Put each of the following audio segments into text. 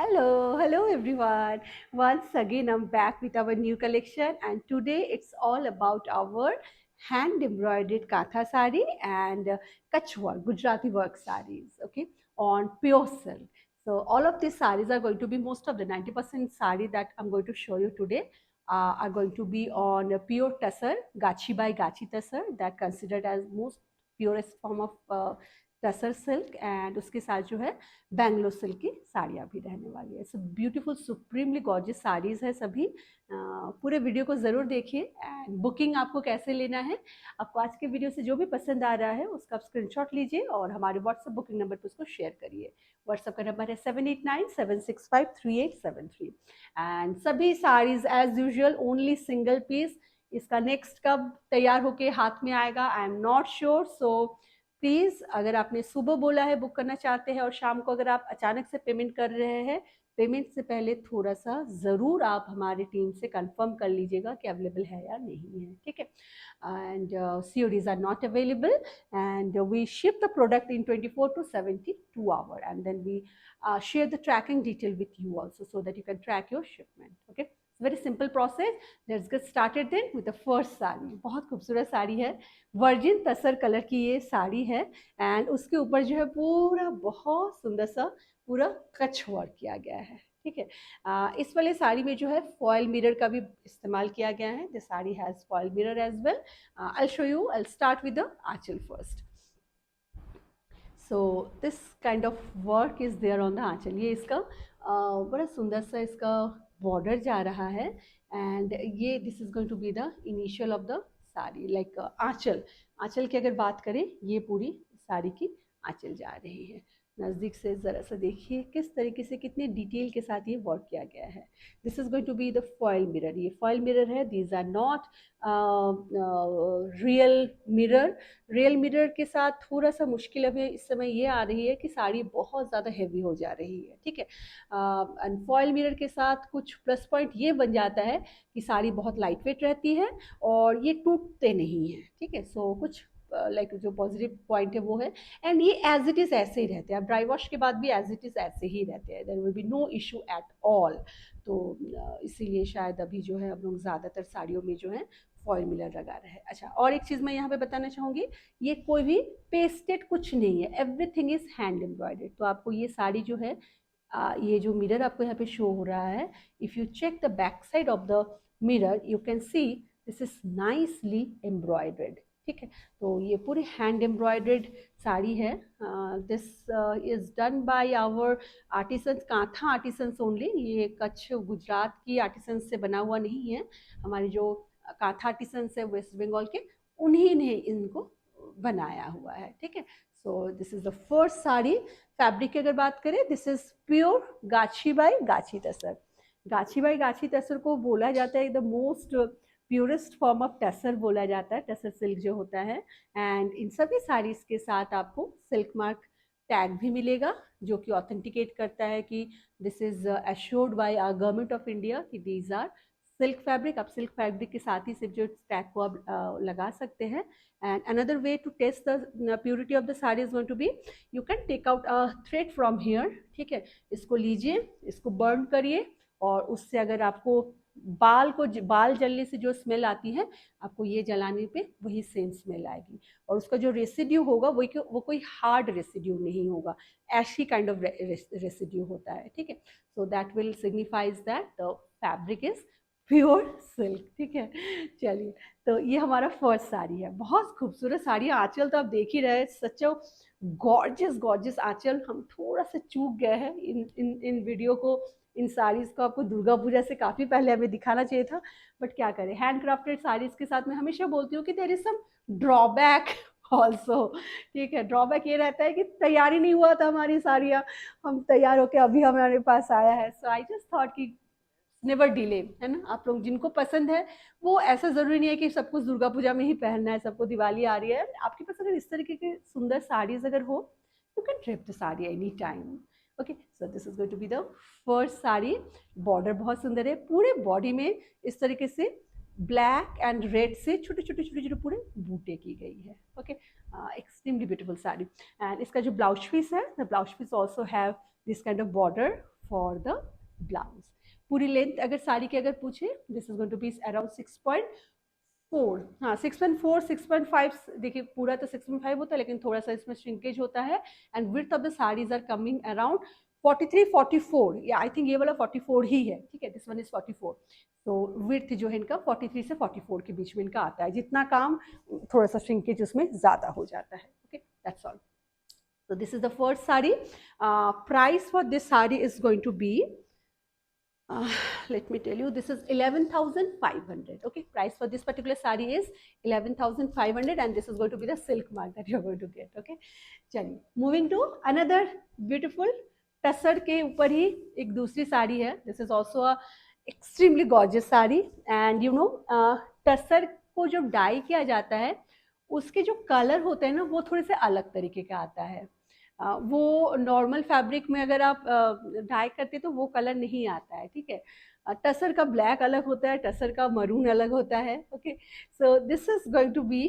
Hello everyone. Once again, I'm back with our new collection, and today it's all about our hand embroidered katha sari and Kutch work, Gujarati work saris, okay, on pure silk. So, all of these saris are going to be most of the 90% sari that I'm going to show you today. Are going to be on a pure tussar, Gachi by Gachi tussar, that considered as most purest form of tussar silk and उसके साथ जो है Bangalore silk की साड़ियाँ भी रहने वाली है। So beautiful supremely gorgeous saris है सभी। पूरे वीडियो को ज़रूर देखिए एंड बुकिंग आपको कैसे लेना है, आपको आज के वीडियो से जो भी पसंद आ रहा है उसका आप स्क्रीनशॉट लीजिए और हमारे व्हाट्सएप बुकिंग नंबर पर उसको शेयर करिए। व्हाट्सएप का नंबर है 7897653873 एंड सभी saris as usual only single piece. इसका नेक्स्ट कब तैयार होके हाथ में आएगा I am not sure. So please अगर आपने सुबह बोला है बुक करना चाहते हैं और शाम को अगर आप अचानक से पेमेंट कर रहे हैं, पेमेंट से पहले थोड़ा सा ज़रूर आप हमारी टीम से कंफर्म कर लीजिएगा कि अवेलेबल है या नहीं है, ठीक है। And CODs are not available and we ship the product in 24 to 72 hours and then we share the tracking detail with you also so that you can track your shipment, okay. Very simple process. Let's get started then with the first sari. बहुत खूबसूरत साड़ी है, virgin tussar colour की ये साड़ी है and उसके ऊपर जो है पूरा बहुत सुंदर सा पूरा कच्छ वर्क किया गया है, ठीक है। इस वाले साड़ी में जो है फॉयल मिरर का भी इस्तेमाल किया गया है। The sari has foil mirror as well. I show you, I start with the anchal first. So this kind of work is there on the anchal. ये इसका बड़ा सुंदर सा इसका बॉर्डर जा रहा है एंड ये this is going to be the initial of the sari. Like anchal, anchal की अगर बात करें ये पूरी साड़ी की आंचल जा रही है। नज़दीक से ज़रा सा देखिए किस तरीके से कितने डिटेल के साथ ये वर्क किया गया है। This is going to be the foil mirror. ये फॉयल मिरर है, these are not real mirror. Real mirror के साथ थोड़ा सा मुश्किल हमें इस समय ये आ रही है कि साड़ी बहुत ज़्यादा हैवी हो जा रही है, ठीक है। एंड फॉयल मिरर के साथ कुछ प्लस पॉइंट ये बन जाता है कि साड़ी बहुत लाइट वेट रहती है और ये टूटते नहीं हैं, ठीक है। सो कुछ लाइक जो पॉजिटिव पॉइंट है वो है एंड ये एज इट इज़ ऐसे ही रहते हैं। आप ड्राई वॉश के बाद भी एज इट इज़ ऐसे ही रहते हैं, there will be no issue at all. तो इसीलिए शायद अभी जो है हम लोग ज़्यादातर साड़ियों में जो है फॉयल मिरर लगा रहे हैं। अच्छा, और एक चीज़ मैं यहाँ पे बताना चाहूँगी, ये कोई भी पेस्टेड कुछ नहीं है, एवरीथिंग इज़ हैंड एम्ब्रॉयडर्ड। तो आपको ये साड़ी जो है ये जो मिरर आपको यहाँ पे शो हो रहा है, if you check the back side of the mirror you can see this is nicely embroidered, ठीक है। तो ये पूरी हैंड एम्ब्रॉयडर्ड साड़ी है। This is done by our artisans, Kantha artisans only. ये कच्छ गुजरात की आर्टिसंस से बना हुआ नहीं है। हमारे जो कांथा आर्टिसंस है वेस्ट बंगाल के, उन्हीं ने इनको बनाया हुआ है, ठीक है। So this is the first sari. Fabric की अगर बात करें, दिस इज प्योर गाछी बाई गाछी तसर। गाछी बाई गाछी तसर को बोला जाता है the most purest form of tussar बोला जाता है, टसर सिल्क जो होता है। एंड इन सभी साड़ीज के साथ आपको सिल्क मार्क टैग भी मिलेगा जो कि ऑथेंटिकेट करता है कि this is assured by government of India कि दीज आर सिल्क फैब्रिक। आप सिल्क फैब्रिक के साथ ही सिर्फ जो टैग को आप लगा सकते हैं। And another way to test the purity of the sari is going to be, you can take out a thread from here, ठीक है। इसको लीजिए, इसको बर्न करिए और उससे अगर आपको बाल जलने से जो स्मेल आती है, आपको ये जलाने पे वही सेम स्मेल आएगी और उसका जो रेसिड्यू होगा वो कोई हार्ड रेसिड्यू नहीं होगा, ऐशी काइंड ऑफ रेसिड्यू होता है, ठीक है। So that will signifies that the fabric is pure silk, ठीक है। चलिए, तो ये हमारा फर्स्ट साड़ी है, बहुत खूबसूरत साड़ी है। आंचल तो आप देख ही रहे हैं, सच गॉर्जियस गॉर्जियस आंचल। हम थोड़ा सा चूक गए हैं इन वीडियो को, इन साड़ीज़ को आपको दुर्गा पूजा से काफ़ी पहले हमें दिखाना चाहिए था, बट क्या करें, हैंड क्राफ्टेड साड़ीज़ के साथ मैं हमेशा बोलती हूँ कि there is some drawback also, ठीक है। ड्रॉबैक ये रहता है कि तैयारी नहीं हुआ था हमारी साड़ियाँ, हम तैयार होकर अभी हमारे पास आया है। सो आई जस्ट थॉट कि नेवर डिले, है ना। आप लोग जिनको पसंद है वो, ऐसा ज़रूरी नहीं है कि सब कुछ दुर्गा पूजा में ही पहनना है, सबको दिवाली आ रही है, आपके पास अगर इस तरीके की सुंदर साड़ीज़ अगर हो, you can drape the sari any time, okay. So this is going to be the first sari. Border बहुत सुंदर है, पूरे बॉडी में इस तरीके से ब्लैक एंड रेड से छोटे छोटे छोटे छोटे पूरे बूटे की गई है, okay. Extremely beautiful sari. And इसका जो ब्लाउज पीस है, the blouse piece also have this kind of border for the blouse. पूरी लेंथ अगर साड़ी की अगर पूछे, this is going to be around 6.4, हाँ 6.4 6.5, देखिए पूरा तो 6.5 होता है लेकिन थोड़ा सा इसमें श्रिंकेज होता है। And width of the saris are coming around 43 44, या आई थिंक ये वाला 44 ही है, ठीक है, दिस वन इज 44। तो विड्थ जो है इनका 43 से 44 के बीच में इनका आता है, जितना काम थोड़ा सा श्रिंकेज उसमें ज़्यादा हो जाता है। Okay, that's all. So this is the first sari. Price for this sari is going to be, let me tell you, this is 11,500. Okay, price for this particular sari is 11,500, and this is going to be the silk mark that you're going to get. Okay, चलिए, moving to another beautiful tussar के ऊपर ही एक दूसरी साड़ी है. This is also a extremely gorgeous sari, and you know tussar को जब die किया जाता है उसके जो कलर होते हैं ना वो थोड़े से अलग तरीके का आता है. वो नॉर्मल फैब्रिक में अगर आप डाई करते तो वो कलर नहीं आता है, ठीक है. टसर का ब्लैक अलग होता है, टसर का मरून अलग होता है. Okay, so this is going to be,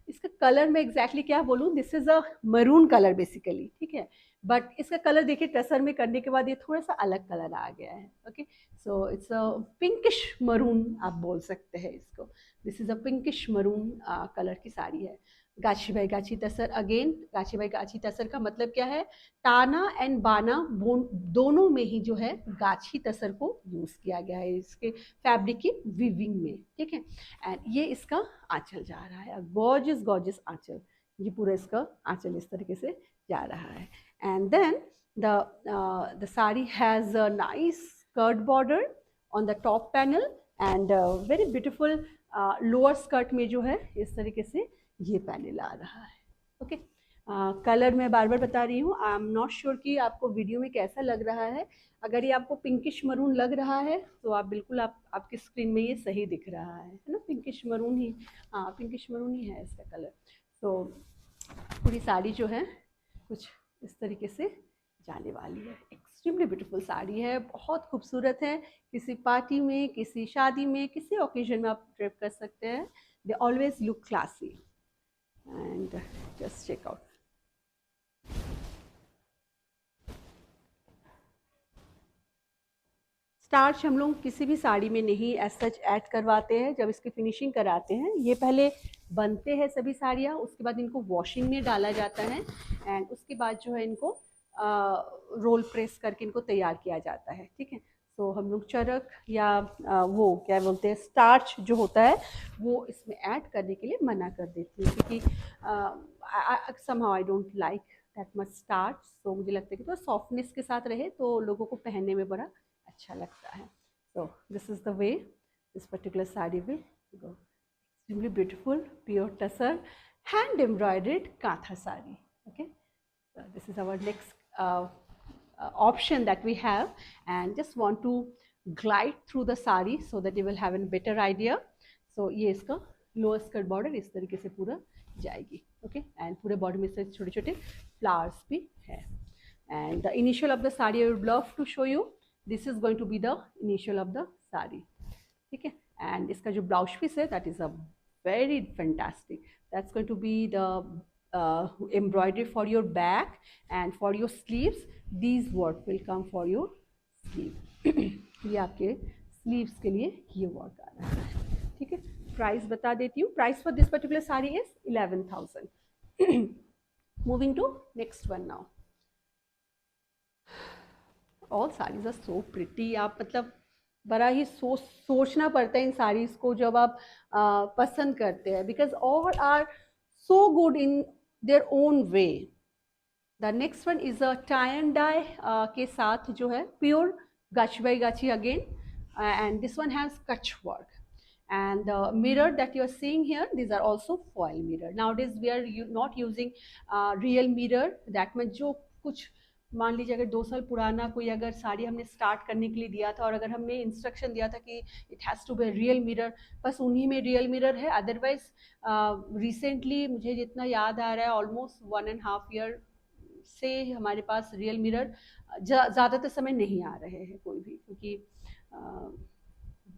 इसका कलर मैं एग्जैक्टली क्या बोलूँ, this is a maroon colour basically, ठीक है. बट इसका कलर देखिए टसर में करने के बाद ये थोड़ा सा अलग कलर आ गया है. Okay, so it's a pinkish maroon आप बोल सकते हैं इसको. This is a pinkish maroon colour की साड़ी है. गाछी बाई गाछी तसर, अगेन गाछी बाई गाछी तसर का मतलब क्या है, ताना एंड बाना दोनों में ही जो है गाछी तसर को यूज किया गया है इसके फैब्रिक की वीविंग में, ठीक है. एंड ये इसका आंचल जा रहा है, गॉर्जियस गॉर्जियस आंचल, ये पूरा इसका आंचल इस तरीके से जा रहा है. And then the saree has a nice skirt border on the top panel and very beautiful lower skirt में जो है इस तरीके से ये पैनल आ रहा है. ओके, कलर मैं बार बार बता रही हूँ, आई एम नॉट श्योर कि आपको वीडियो में कैसा लग रहा है. अगर ये आपको पिंकिश मरून लग रहा है तो आप बिल्कुल आपकी स्क्रीन में ये सही दिख रहा है ना, पिंकिश मरून ही, हाँ पिंकिश मरून ही है इसका कलर. तो पूरी साड़ी जो है कुछ इस तरीके से जाने वाली है. एक्सट्रीमली ब्यूटीफुल साड़ी है, बहुत खूबसूरत है. किसी पार्टी में, किसी शादी में, किसी ओकेजन में आप ड्रेप कर सकते हैं. They always look classy. And just check out. Starch हम लोग किसी भी साड़ी में नहीं एज सच ऐड करवाते हैं. जब इसकी फिनिशिंग कराते हैं, ये पहले बनते हैं सभी साड़ियाँ, उसके बाद इनको वॉशिंग में डाला जाता है एंड उसके बाद जो है इनको रोल प्रेस करके इनको तैयार किया जाता है, ठीक है. तो हम लोग चरक या वो क्या बोलते हैं स्टार्च जो होता है वो इसमें ऐड करने के लिए मना कर देती हूँ, क्योंकि somehow I don't like that much starch. तो मुझे लगता है कि तो सॉफ्टनेस के साथ रहे तो लोगों को पहनने में बड़ा अच्छा लगता है. So this is the way this particular saree will go. Extremely beautiful, pure tussar, hand embroidered kantha saree. Okay, so this is our next option that we have, and just want to glide through the saree so that you will have a better idea. So ये इसका lower skirt border इस तरीके से पूरा जाएगी. Okay, and पूरे body में से छोटे छोटे फ्लावर्स भी है. And the initial of the saree I would love to show you. This is going to be the initial of the saree, ठीक है. एंड इसका जो ब्लाउज पीस है that is a very fantastic. That's going to be the embroidery for your back and for your sleeves. These work will come for your sleeve. ये आपके sleeves के लिए ये वर्क आ रहा है, ठीक है. प्राइस बता देती हूँ. Price for this particular sari is 11,000. Moving to next one now. All saris are so pretty. आप मतलब बड़ा ही सोचना पड़ता है इन साड़ीज़ को जब आप पसंद करते हैं, because all are so good in their own way. The next one is a tie and dye के साथ जो है pure Gachi by Gachi again, and this one has Kutch work. And the mirror that you are seeing here, these are also foil mirror. Nowadays we are not using real mirror. that means जो कुछ मान लीजिए अगर 2 साल पुराना कोई अगर साड़ी हमने स्टार्ट करने के लिए दिया था और अगर हमने इंस्ट्रक्शन दिया था कि it has to be real mirror, बस उन्हीं में रियल मिरर है. अदरवाइज रिसेंटली मुझे जितना याद आ रहा है ऑलमोस्ट 1.5 ईयर से हमारे पास रियल मिरर ज़्यादातर समय नहीं आ रहे हैं कोई भी, क्योंकि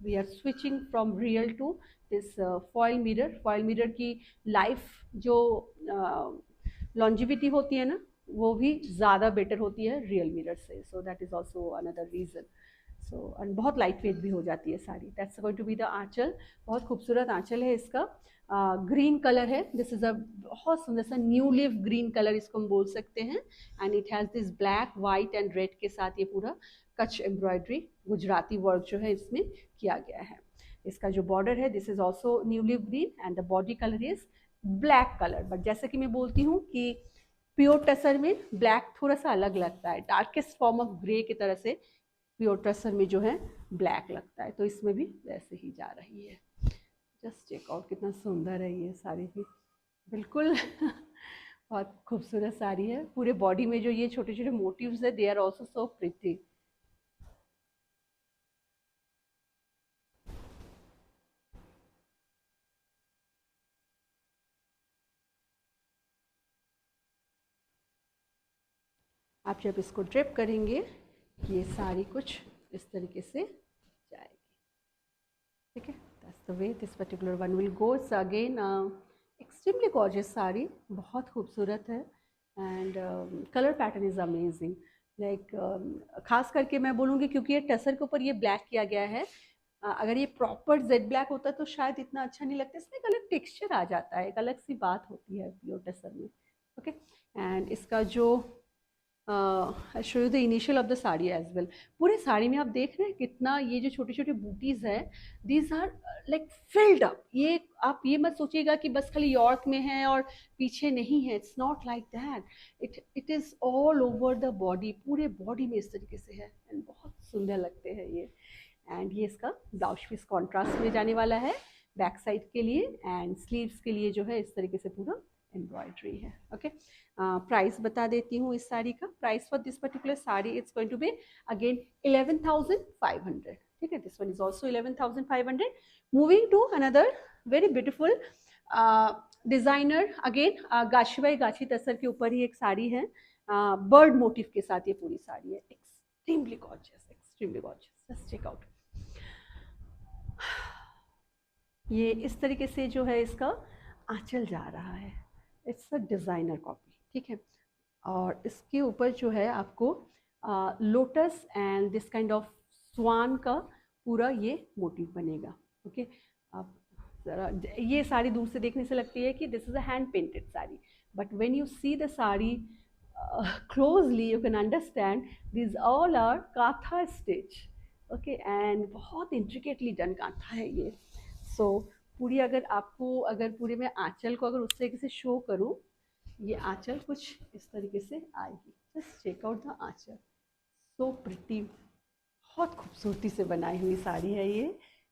we are switching from real to this foil mirror. Foil mirror की लाइफ जो लॉन्जिविटी होती है ना वो भी ज़्यादा बेटर होती है रियल मिरर से, so that is also another reason. So and बहुत लाइट वेट भी हो जाती है sari. That's going to be the anchal. बहुत खूबसूरत आंचल है इसका। ग्रीन कलर है, दिस इज़ अ बहुत सुंदर सा न्यू लिव ग्रीन कलर इसको हम बोल सकते हैं। And it has this black white and red के साथ ये पूरा कच एम्ब्रॉयडरी गुजराती वर्क जो है इसमें किया गया है। इसका जो बॉर्डर है this is also new live green and the body colour is black colour. But जैसे कि मैं बोलती हूँ कि प्योर टसर में ब्लैक थोड़ा सा अलग लगता है, डार्केस्ट फॉर्म ऑफ ग्रे की तरह से प्योर टसर में जो है ब्लैक लगता है, तो इसमें भी वैसे ही जा रही है। जस्ट चेक आउट कितना सुंदर है ये साड़ी भी, बिल्कुल बहुत खूबसूरत साड़ी है। पूरे बॉडी में जो ये छोटे छोटे मोटिव्स है they are also so pretty. आप जब इसको ड्रिप करेंगे ये साड़ी कुछ इस तरीके से जाएगी, ठीक है। That's the way this particular one will go. It's again extremely gorgeous sari, बहुत खूबसूरत है and colour pattern is amazing. Like खास करके मैं बोलूँगी क्योंकि ये टसर के ऊपर ये ब्लैक किया गया है। अगर ये प्रॉपर जेड ब्लैक होता तो शायद इतना अच्छा नहीं लगता, इसमें एक अलग टेक्सचर आ जाता है, एक अलग सी बात होती है प्योर टसर में। ओके एंड इसका जो I show you the initial of the sari as well. पूरे साड़ी में आप देख रहे हैं कितना ये जो छोटे छोटे बूटीज है these are like filled up. ये आप ये मत सोचिएगा कि बस खाली यॉर्क में है और पीछे नहीं है, it's not like that. It is all over the body, पूरे बॉडी में इस तरीके से है एंड बहुत सुंदर लगते हैं ये। एंड ये इसका ब्लाउज पीस कॉन्ट्रास्ट में जाने वाला है बैक साइड के लिए, एंड स्लीव्स के लिए जो है इस तरीके से पूरा एम्ब्रॉयडरी है। ओके प्राइस बता देती हूँ इस साड़ी का। Price for this particular sari it's going to be again 11,500, ठीक है। This one is also 11,500। Moving to another very beautiful designer, again गाशीबाई गाची तसर के ऊपर ही एक साड़ी है, बर्ड मोटिव के साथ ये पूरी साड़ी है। Extremely gorgeous, extremely gorgeous. Just check out. ये इस तरीके से जो है इसका आंचल जा रहा है। इट्स अ डिज़ाइनर कॉपी, ठीक है। और इसके ऊपर जो है आपको lotus and this kind of swan का पूरा ये मोटिव बनेगा। ओके आप ज़रा, ये साड़ी दूर से देखने से लगती है कि this is a hand painted sari, but when you see the sari closely you can understand these all are काथा stitch, okay, and बहुत intricately done काथा है ये। so पूरी अगर पूरे में आंचल को अगर उस तरीके से शो करूँ, ये आंचल कुछ इस तरीके से आएगी। Just check out the anchal, so pretty, बहुत खूबसूरती से बनाई हुई साड़ी है ये।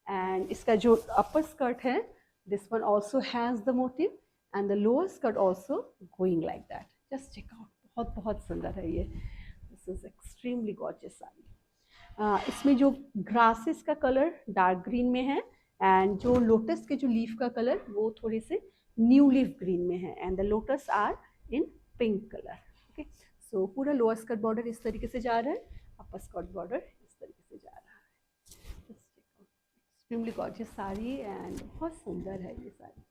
एंड इसका जो अपर स्कर्ट है this one also has the motif and the lower skirt also going like that. Just check out, बहुत बहुत सुंदर है ये। This is extremely gorgeous sari. इसमें जो ग्रासेस का कलर डार्क ग्रीन में है एंड जो लोटस के जो लीफ का कलर वो थोड़े से न्यू लीफ ग्रीन में है and the lotus are in pink colour. Okay so पूरा लोअर स्कर्ट बॉर्डर इस तरीके से जा रहा है, अपर स्कर्ट बॉर्डर इस तरीके से जा रहा है। एक्सट्रीमली गॉर्जियस साड़ी एंड बहुत सुंदर है ये साड़ी।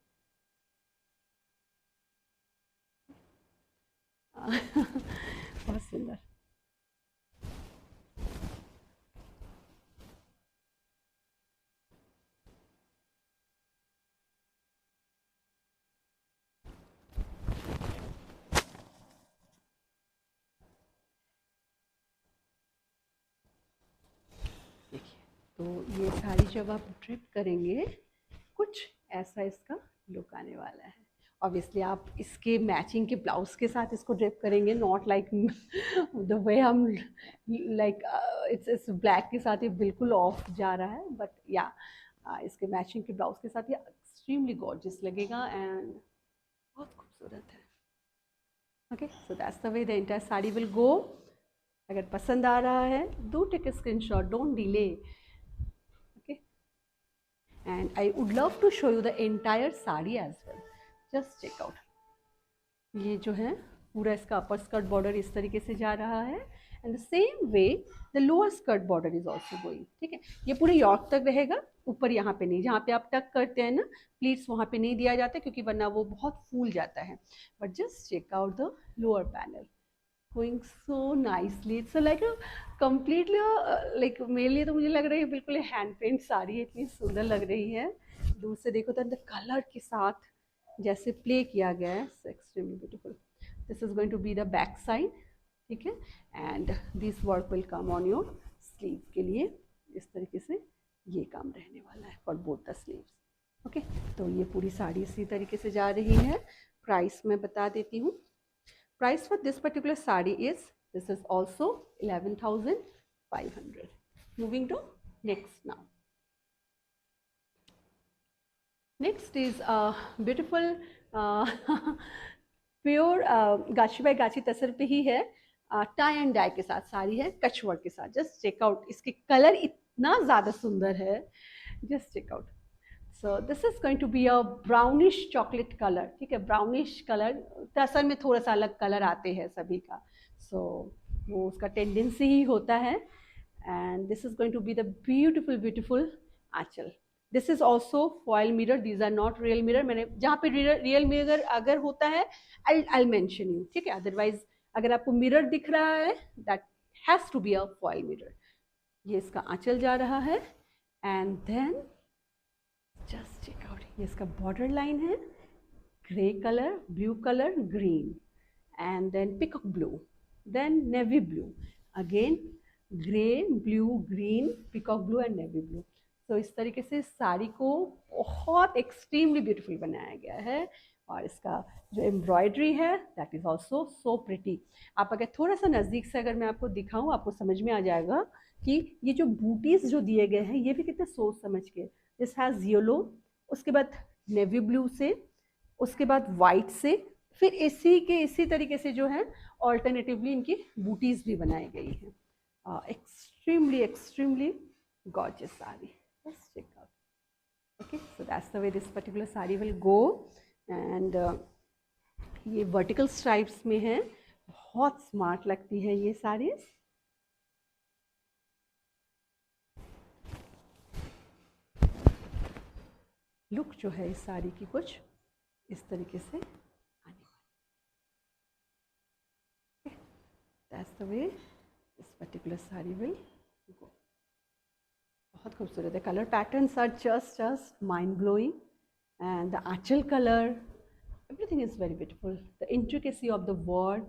बहुत सुंदर। देखिए तो ये साड़ी जब आप ड्रिप करेंगे कुछ ऐसा इसका लुक आने वाला है। ऑब्वियसली आप इसके मैचिंग के ब्लाउज के साथ इसको ड्रिप करेंगे, नॉट लाइक द वे हम लाइक इट्स ब्लैक के साथ ये बिल्कुल ऑफ जा रहा है, बट या इसके मैचिंग के ब्लाउज के साथ ये एक्सट्रीमली गॉर्जियस लगेगा एंड बहुत खूबसूरत है। Okay so that's the way the entire sari will go. अगर पसंद आ रहा है do take a screenshot, don't delay, okay, and I would love to show you the entire sari as well. Just check out. ये जो है पूरा इसका अपर स्कर्ट बॉर्डर इस तरीके से जा रहा है and the same way the lower skirt border is also going, ठीक है। ये पूरे यॉर्क तक रहेगा, ऊपर यहाँ पे नहीं, जहाँ पे आप टक करते हैं ना प्लीट्स वहाँ पे नहीं दिया जाता क्योंकि वरना वो बहुत फूल जाता है। But just check out the lower panel, going so nicely. It's like a completely like मेरे लिए तो मुझे लग रही है बिल्कुल हैंड पेंट साड़ी है, इतनी सुंदर लग रही है। दूर से देखो तो अंदर कलर के साथ जैसे प्ले किया गया है, extremely beautiful. This is going to be the back side, ठीक है। And this work will come on your sleeve के लिए, इस तरीके से ये काम रहने वाला है for both the sleeves. Okay, तो ये पूरी साड़ी इसी तरीके से जा रही है। प्राइस मैं बता देती हूँ। Price for this particular sari is, this is also 11,500. Moving to next now. Next is a beautiful pure Gachi by गाची तसर पे ही है, टाई एंड डाई के साथ साड़ी है, कच वर्क के साथ। जस्ट चेकआउट, इसके कलर इतना ज़्यादा सुंदर है, just check out. So this is going to be a brownish chocolate colour, ठीक है। ब्राउनिश कलर, तसर में थोड़ा सा अलग कलर आते हैं सभी का, सो वो उसका टेंडेंसी ही होता है। And this is going to be the beautiful beautiful anchal. This is also foil mirror, these are not real mirror. मैंने जहाँ पे रियल मिरर अगर होता है आई मेंशन यू, ठीक है। अदरवाइज अगर आपको मिरर दिख रहा है, that has to be a foil mirror. ये इसका आंचल जा रहा है। And then just check out, ये इसका बॉर्डर लाइन है, grey colour, blue colour, green, and then peacock blue, then navy blue, again grey, blue, green, peacock blue and navy blue. तो इस तरीके से साड़ी को बहुत एक्सट्रीमली ब्यूटीफुल बनाया गया है। और इसका जो एम्ब्रॉयडरी है that is also so pretty. आप अगर थोड़ा सा नज़दीक से अगर मैं आपको दिखाऊं, आपको समझ में आ जाएगा कि ये जो बूटीज जो दिए गए हैं ये भी कितने सोच समझ के। दिस हैज़ येलो, उसके बाद नेवी ब्लू से, उसके बाद वाइट से, फिर इसी तरीके से जो है ऑल्टरनेटिवली इनकी बूटीज भी बनाई गई हैं। Extremely extremely gorgeous saree. Let's check out. Okay, so that's the way this particular saree will go. And ये vertical stripes में है, बहुत स्मार्ट लगती है ये साड़ीज। लुक जो है इस साड़ी की कुछ इस तरीके से आने वाली। That's the way this particular saree will go. बहुत खूबसूरत है। Colour patterns are just mind blowing, and the anchal colour, everything is very beautiful. The intricacy of the work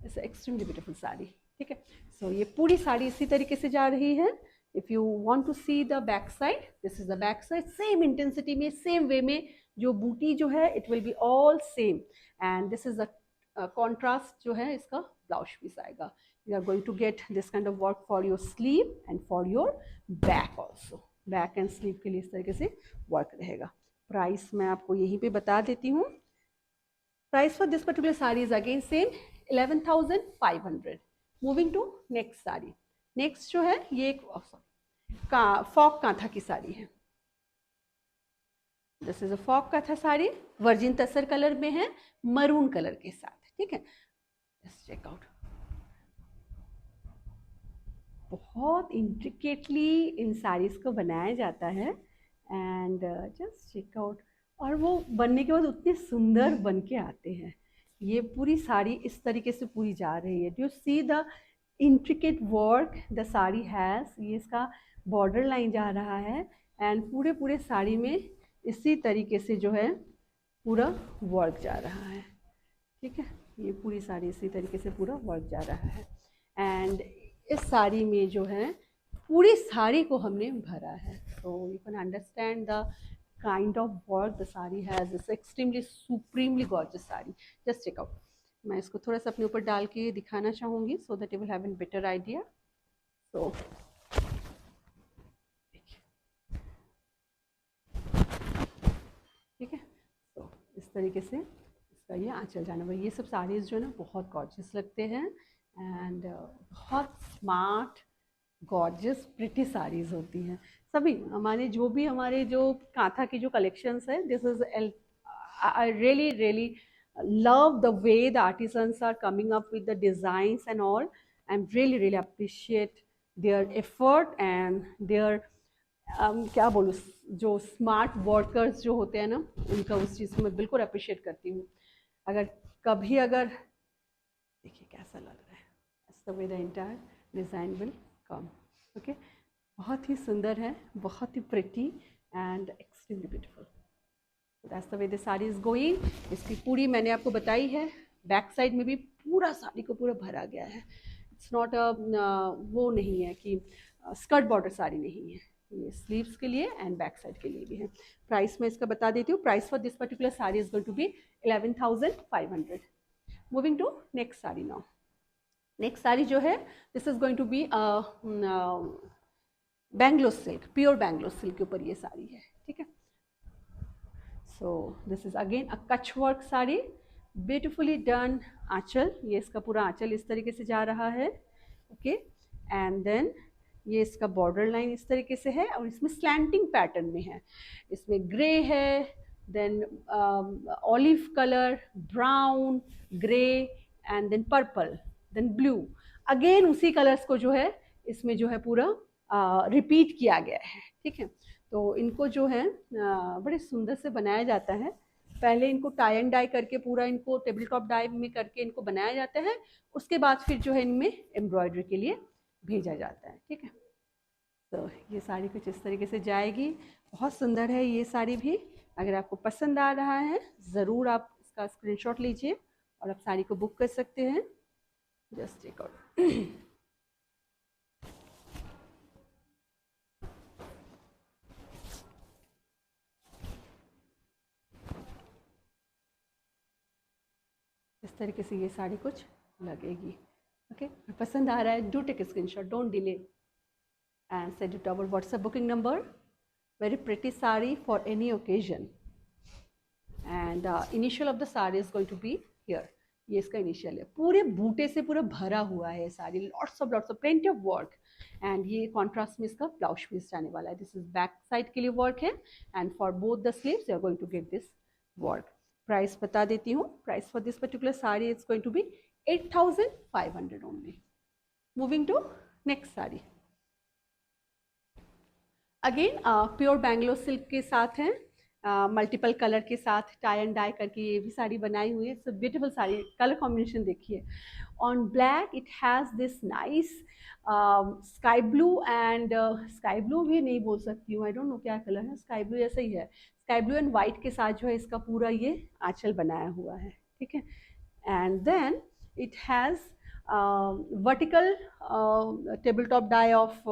is extremely beautiful sari, ठीक है। सो ये पूरी साड़ी इसी तरीके से जा रही है। If you want to see the back side, this is the back side, same intensity में, सेम वे में, जो बूटी जो है it will be all same. And this is the contrast जो है इसका ब्लाउज पीस आएगा। You are going to get this kind of work for your sleeve and for your back also. Back and sleeve के लिए इस तरीके से work रहेगा। प्राइस मैं आपको यहीं पे बता देती हूँ। Price for this particular sari is again same 11,500। Moving to next sari. Next जो है ये एक फॉक कांथा की साड़ी है। This is a folk Kantha sari, virgin tussar colour में है, मरून कलर के साथ, ठीक है। जस्ट चेक आउट, बहुत इंट्रिकेटली इन साड़ीज़ को बनाया जाता है। एंड जस्ट चेक आउट, और वो बनने के बाद उतने सुंदर बन के आते हैं। ये पूरी साड़ी इस तरीके से पूरी जा रही है। Do you see the intricate work the sari has. ये इसका बॉर्डर लाइन जा रहा है, एंड पूरे साड़ी में इसी तरीके से जो है पूरा वर्क जा रहा है, ठीक है। ये पूरी साड़ी इसी तरीके से पूरा वर्क जा रहा है। एंड इस साड़ी में जो है पूरी साड़ी को हमने भरा है। So you can understand the kind of work the sari has. It's extremely supremely gorgeous sari. Just check out, मैं इसको थोड़ा सा अपने ऊपर डाल के दिखाना चाहूँगी so that you will have an better idea. So ठीक है, तो इस तरीके से इसका ये आंचल जाना हुआ। ये सब साड़ीज़ जो है ना बहुत गॉर्जियस लगते हैं, एंड बहुत स्मार्ट गॉर्जियस प्रिटी साड़ीज़ होती हैं। सभी हमारे जो कांथा की जो कलेक्शंस है, this is I really really love the way the artisans are coming up with the designs and all. I'm really appreciate their effort and their क्या बोलूँ, जो स्मार्ट वर्कर्स जो होते हैं ना, उनका उस चीज़ को मैं बिल्कुल अप्रिशिएट करती हूँ। अगर देखिए कैसा लग रहा है, the way the entire design will come. Okay, बहुत ही सुंदर है, बहुत ही pretty and extremely beautiful. That's the way the sari is going. इसकी पूरी मैंने आपको बताई है, बैक साइड में भी पूरा साड़ी को पूरा भरा गया है। इट्स नॉट अ वो नहीं है कि स्कर्ट बॉर्डर साड़ी नहीं है, ये स्लीव्स के लिए एंड बैक साइड के लिए भी है। प्राइस मैं इसका बता देती हूँ। Price for this particular sari is going to be 11,500। Moving to next sari now. Next sari जो है, this is going to be Bangalore silk, pure Bangalore silk के ऊपर ये साड़ी है, ठीक है। So this is again a Kutch work sari, beautifully done aanchal, ये इसका पूरा आंचल इस तरीके से जा रहा है। ओके, एंड देन ये इसका बॉर्डर लाइन इस तरीके से है और इसमें स्लैंटिंग पैटर्न में है। इसमें ग्रे है, then olive colour, brown, grey and then purple, then blue. Again उसी कलर्स को जो है इसमें जो है पूरा रिपीट किया गया है, ठीक है। तो इनको जो है बड़े सुंदर से बनाया जाता है। पहले इनको टाई एंड डाई करके पूरा इनको टेबल टॉप डाई में करके इनको बनाया जाता है, उसके बाद फिर जो है इनमें एम्ब्रॉयडरी के लिए भेजा जाता है, ठीक है। तो ये साड़ी कुछ इस तरीके से जाएगी, बहुत सुंदर है ये साड़ी भी। अगर आपको पसंद आ रहा है ज़रूर आप इसका स्क्रीनशॉट लीजिए और आप साड़ी को बुक कर सकते हैं। Just check out. इस तरीके से ये साड़ी कुछ लगेगी। ओके, पसंद आ रहा है do take screenshot, don't delay and send it our WhatsApp booking number. Very pretty sari for any occasion and initial of the sari is going to be here. ये इसका इनिशियल है, पूरे बूटे से पूरा भरा हुआ है sari, lots of plenty of work. And ये कॉन्ट्रास्ट में इसका ब्लाउज पीस जाने वाला है। दिस इज बैक साइड के लिए वर्क है and for both the sleeves you are going to get this work. Price बता देती हूँ। Price for this particular sari is going to be 8,500 only. Moving to next sari. Again pure Bangalore silk के साथ है, multiple colour के साथ tie and die करके ये भी साड़ी बनाई हुई है। It's beautiful sari, colour combination देखिए। On black it has this nice sky blue and sky blue भी नहीं बोल सकती हूँ, आई डोंट नो क्या कलर है, स्काई ब्लू ऐसा ही है। स्काई ब्लू एंड वाइट के साथ जो है इसका पूरा ये आंचल बनाया हुआ है, ठीक है। And then it has vertical table top dye off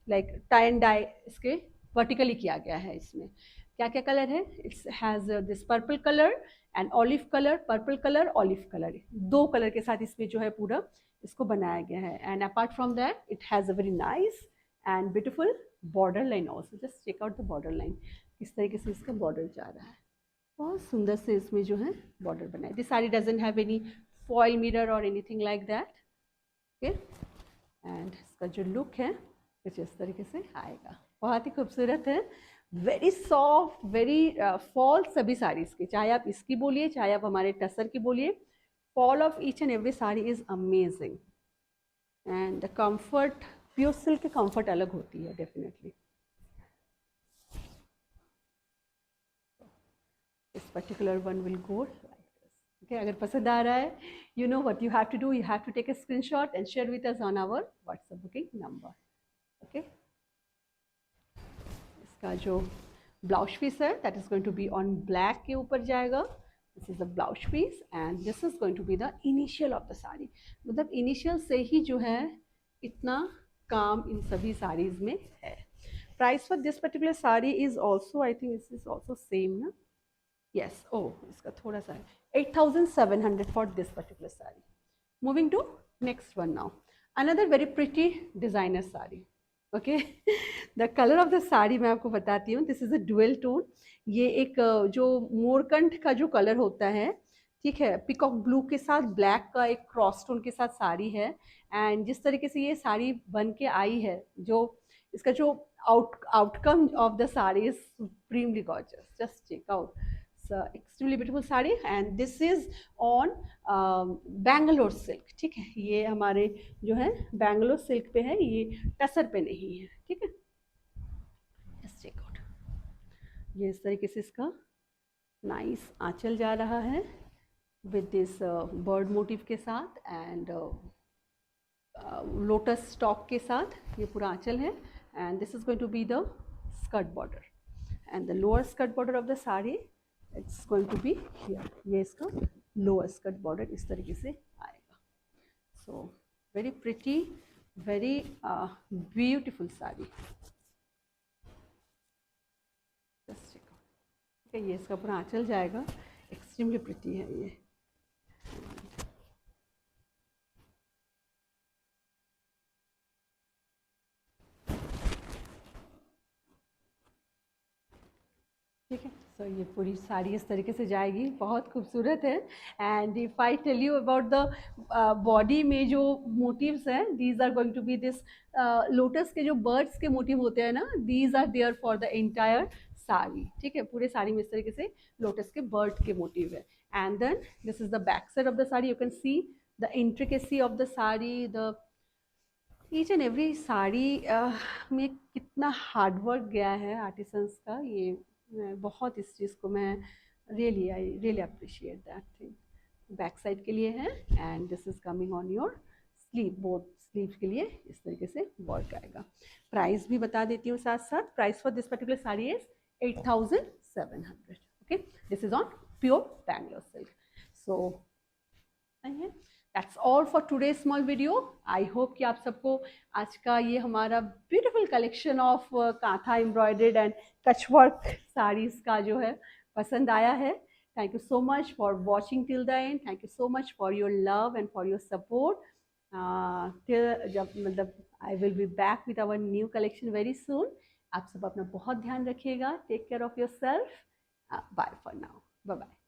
like tie and dye, इसके वर्टिकली किया गया है। इसमें क्या क्या कलर है, it's has this purple colour and olive colour, purple colour, olive colour, दो कलर के साथ इसमें जो है पूरा इसको बनाया गया है। And apart from that it has a very nice and beautiful border line also. Just check out the border line, किस तरीके से इसका बॉर्डर जा रहा है, बहुत सुंदर से इसमें जो है बॉर्डर बना है। This sari doesn't have any foil mirror और anything like that. Okay, and इसका जो लुक है कुछ इस तरीके से आएगा, बहुत ही खूबसूरत है। वेरी सॉफ्ट, वेरी फॉल सभी साड़ीज़ के, चाहे आप इसकी बोलिए चाहे आप हमारे टसर की बोलिए, fall of each and every sari is amazing. And the comfort, pure silk की कम्फर्ट अलग होती है डेफिनेटली। इस particular one will go like this. Okay, अगर पसंद आ रहा है, you know what you have to do, you have to take a screenshot and share with us on our WhatsApp booking number. Okay, इसका जो blouse piece है that is going to be on black के ऊपर जाएगा। This is the blouse piece and this is going to be the initial of the sari. मतलब initial से ही जो है इतना काम इन सभी साड़ीज में है। Price for this particular sari is also, I think this is also same ना, यस, ओह इसका थोड़ा सा है, 8,700 for this particular sari. Moving to next one now, another very pretty designer sari. Okay, the colour of the sari मैं आपको बताती हूँ। This is a dual tone. ये एक जो मोरकंठ का जो कलर होता है, ठीक है, पिकॉक ब्लू के साथ ब्लैक का एक क्रॉस टोन के साथ साड़ी है। एंड जिस तरीके से ये साड़ी बन के आई है, जो इसका जो outcome of the sari is supremely gorgeous. Just check out, extremely beautiful sari and this is on Bangalore silk, ठीक है। ये हमारे जो है बैंगलोर सिल्क पे है, ये टसर पे नहीं है, ठीक है। जस्ट चेक आउट, ये इस तरीके से इसका नाइस आंचल जा रहा है विद दिस बर्ड मोटिव के साथ एंड लोटस स्टॉक के साथ ये पूरा आंचल है and this is going to be the skirt border and the lower skirt border of the sari it's going to be here. ये इसका लोअर स्कर्ट बॉर्डर इस तरीके से आएगा। So very pretty, very beautiful sari. ठीक है, ये इसका पूरा आंचल जाएगा। एक्सट्रीमली प्रिटी है ये। ठीक है, सो ये पूरी साड़ी इस तरीके से जाएगी, बहुत खूबसूरत है। And if I tell you about the body में जो मोटिव्स हैं, these are going to be this lotus के जो बर्ड्स के मोटिव होते हैं ना, these are there for the entire sari. ठीक है, पूरे साड़ी में इस तरीके से लोटस के बर्ड के मोटिव है। And then this is the back side of the sari. You can see the intricacy of the sari, the each and every sari में कितना हार्डवर्क गया है आर्टिसंस का। ये बहुत इस चीज़ को मैं I really appreciate that thing. Back side के लिए है and this is coming on your sleeve, both sleeve के लिए इस तरीके से वर्क आएगा। प्राइस भी बता देती हूँ साथ साथ। Price for this particular sari is 8,700। Okay, this is on pure Bangalore silk. So that's all for today small video. I hope कि आप सबको आज का ये हमारा beautiful collection of kantha embroidered and कचवर्क साड़ीज का जो है पसंद आया है। Thank you so much for watching till the end. Thank you so much for your love and for your support. जब मतलब आई will be back with our new collection very soon. आप सब अपना बहुत ध्यान रखिएगा। Take care of your self. Bye for now. Bye bye.